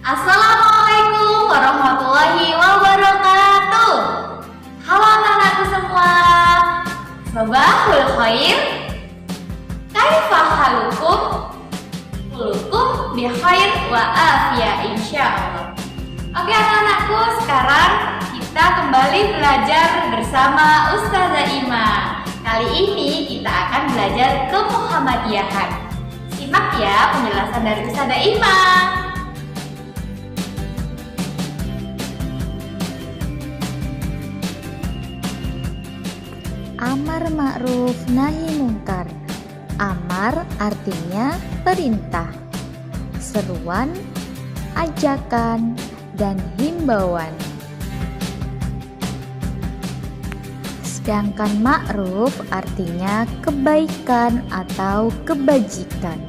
Assalamualaikum warahmatullahi wabarakatuh. Halo anak-anakku semua. Sabahul khair. Kaifa halukum? Kulukum bi khair wa afiyah insyaallah. Oke anak-anakku, sekarang kita kembali belajar bersama Ustazah Ima. Kali ini kita akan belajar ke Muhammadiyahan. Simak ya penjelasan dari Ustazah Ima. Amar ma'ruf nahi mungkar. Amar artinya perintah, seruan, ajakan, dan himbauan. Sedangkan ma'ruf artinya kebaikan atau kebajikan.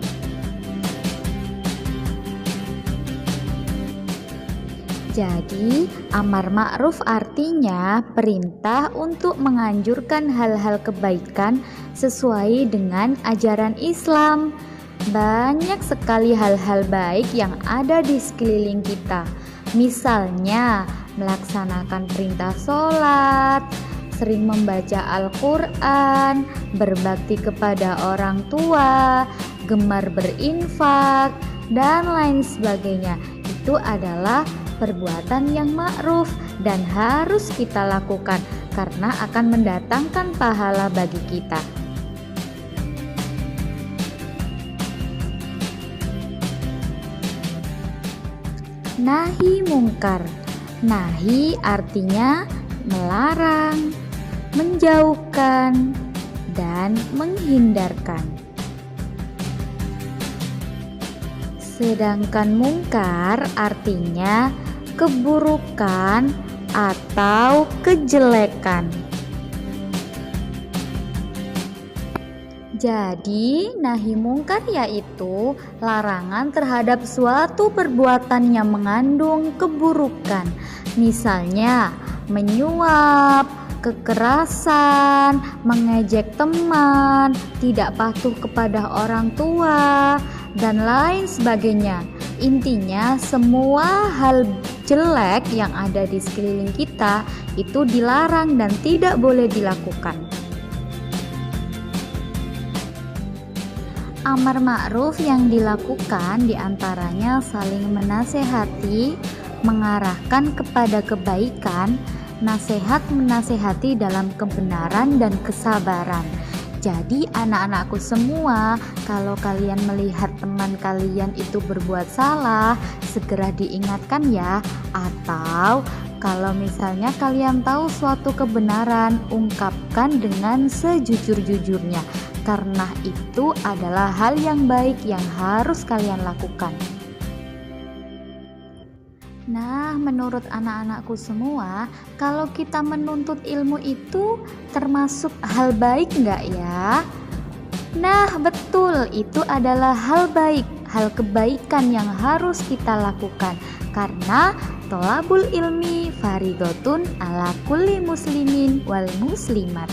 Jadi, amar ma'ruf artinya perintah untuk menganjurkan hal-hal kebaikan sesuai dengan ajaran Islam. Banyak sekali hal-hal baik yang ada di sekeliling kita. Misalnya, melaksanakan perintah sholat, sering membaca Al-Quran, berbakti kepada orang tua, gemar berinfak, dan lain sebagainya. Itu adalah perbuatan yang ma'ruf dan harus kita lakukan karena akan mendatangkan pahala bagi kita. Nahi mungkar. Nahi artinya melarang, menjauhkan, dan menghindarkan. Sedangkan mungkar artinya keburukan atau kejelekan. Jadi, nahi mungkar yaitu larangan terhadap suatu perbuatan yang mengandung keburukan. Misalnya, menyuap, kekerasan, mengejek teman, tidak patuh kepada orang tua, dan lain sebagainya. Intinya semua hal jelek yang ada di sekeliling kita itu dilarang dan tidak boleh dilakukan. Amar ma'ruf yang dilakukan diantaranya saling menasehati, mengarahkan kepada kebaikan, nasihat menasehati dalam kebenaran dan kesabaran. Jadi anak-anakku semua, kalau kalian melihat teman kalian itu berbuat salah, segera diingatkan ya. Atau kalau misalnya kalian tahu suatu kebenaran, ungkapkan dengan sejujur-jujurnya. Karena itu adalah hal yang baik yang harus kalian lakukan. Nah, menurut anak-anakku semua, kalau kita menuntut ilmu itu termasuk hal baik enggak ya? Nah, betul, itu adalah hal baik, hal kebaikan yang harus kita lakukan. Karena thalabul ilmi faridotun ala kulli muslimin wal muslimat.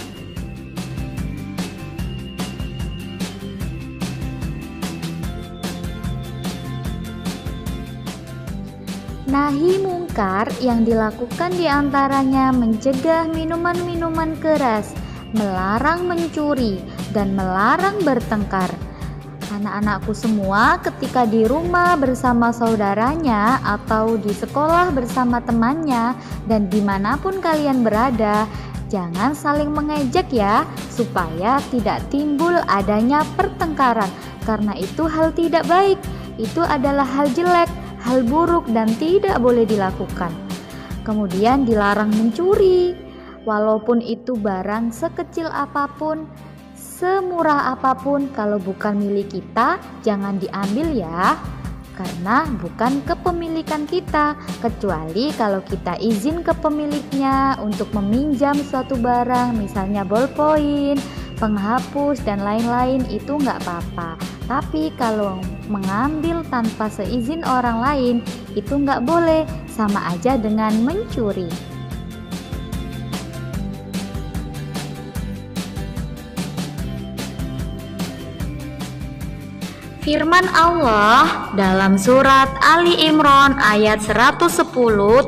Nahi mungkar yang dilakukan diantaranya mencegah minuman-minuman keras, melarang mencuri, dan melarang bertengkar. Anak-anakku semua ketika di rumah bersama saudaranya atau di sekolah bersama temannya dan dimanapun kalian berada, jangan saling mengejek ya, supaya tidak timbul adanya pertengkaran. Karena itu hal tidak baik, itu adalah hal jelek, hal buruk dan tidak boleh dilakukan. Kemudian dilarang mencuri, walaupun itu barang sekecil apapun, semurah apapun, kalau bukan milik kita jangan diambil ya, karena bukan kepemilikan kita, kecuali kalau kita izin ke pemiliknya untuk meminjam suatu barang, misalnya ballpoint, penghapus dan lain-lain, itu nggak apa-apa. Tapi kalau mengambil tanpa seizin orang lain, itu nggak boleh, sama aja dengan mencuri. Firman Allah dalam surat Ali Imran ayat 110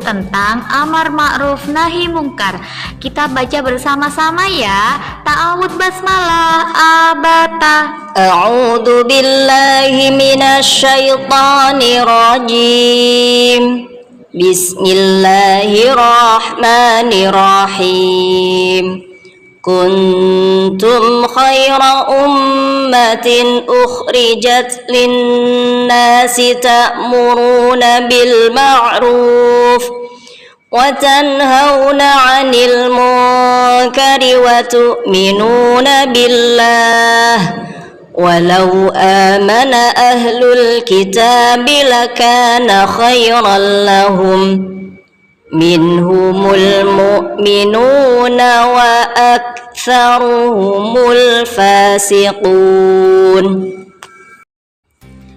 tentang amar ma'ruf nahi mungkar. Kita baca bersama-sama ya. Ta'awud basmalah abata. A'udzu billahi minasy syaithanir rajim. Bismillahirrahmanirrahim. Kuntum khaira ummatin ukhrijat linnasi ta'muruna bil ma'ruf wa tanhauna 'anil munkari wa tu'minuna billah walau amana ahlul kitabi lakana khairan lahum minhumul mu'minuna wa aktsaruhumul fasiqun.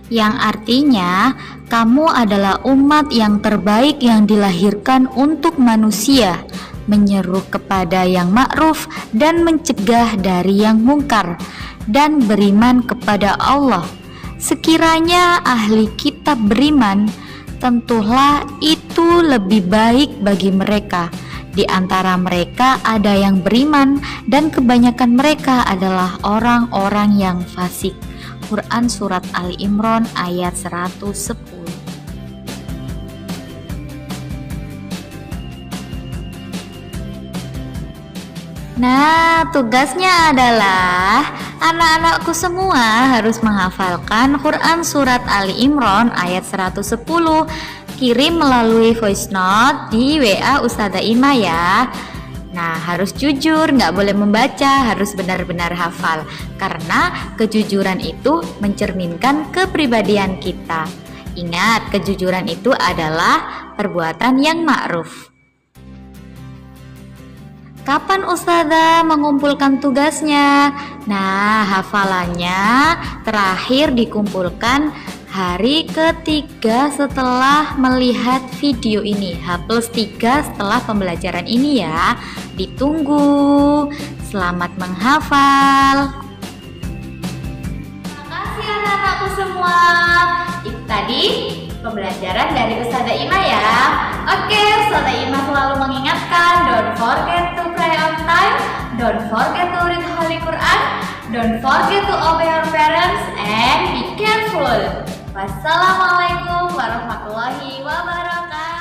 Yang artinya, kamu adalah umat yang terbaik yang dilahirkan untuk manusia, menyeru kepada yang ma'ruf dan mencegah dari yang mungkar, dan beriman kepada Allah. Sekiranya ahli kitab beriman, tentulah itu lebih baik bagi mereka. Di antara mereka ada yang beriman dan kebanyakan mereka adalah orang-orang yang fasik. Quran Surat Ali Imran ayat 110. Nah, tugasnya adalah anak-anakku semua harus menghafalkan Quran Surat Ali Imran ayat 110. Kirim melalui voice note di WA Ustazah Ima ya. Nah, harus jujur, nggak boleh membaca, harus benar-benar hafal. Karena kejujuran itu mencerminkan kepribadian kita. Ingat, kejujuran itu adalah perbuatan yang ma'ruf. Kapan Ustazah mengumpulkan tugasnya? Nah, hafalannya terakhir dikumpulkan hari ketiga setelah melihat video ini. H+3 setelah pembelajaran ini ya. Ditunggu. Selamat menghafal. Terima kasih anak-anakku semua. Itu tadi pembelajaran dari Ustazah Ima ya. Oke, Ustazah Ima selalu mengingatkan, don't forget to pray on time, don't forget to read Holy Quran, don't forget to obey your parents, and be careful. Wassalamualaikum warahmatullahi wabarakatuh.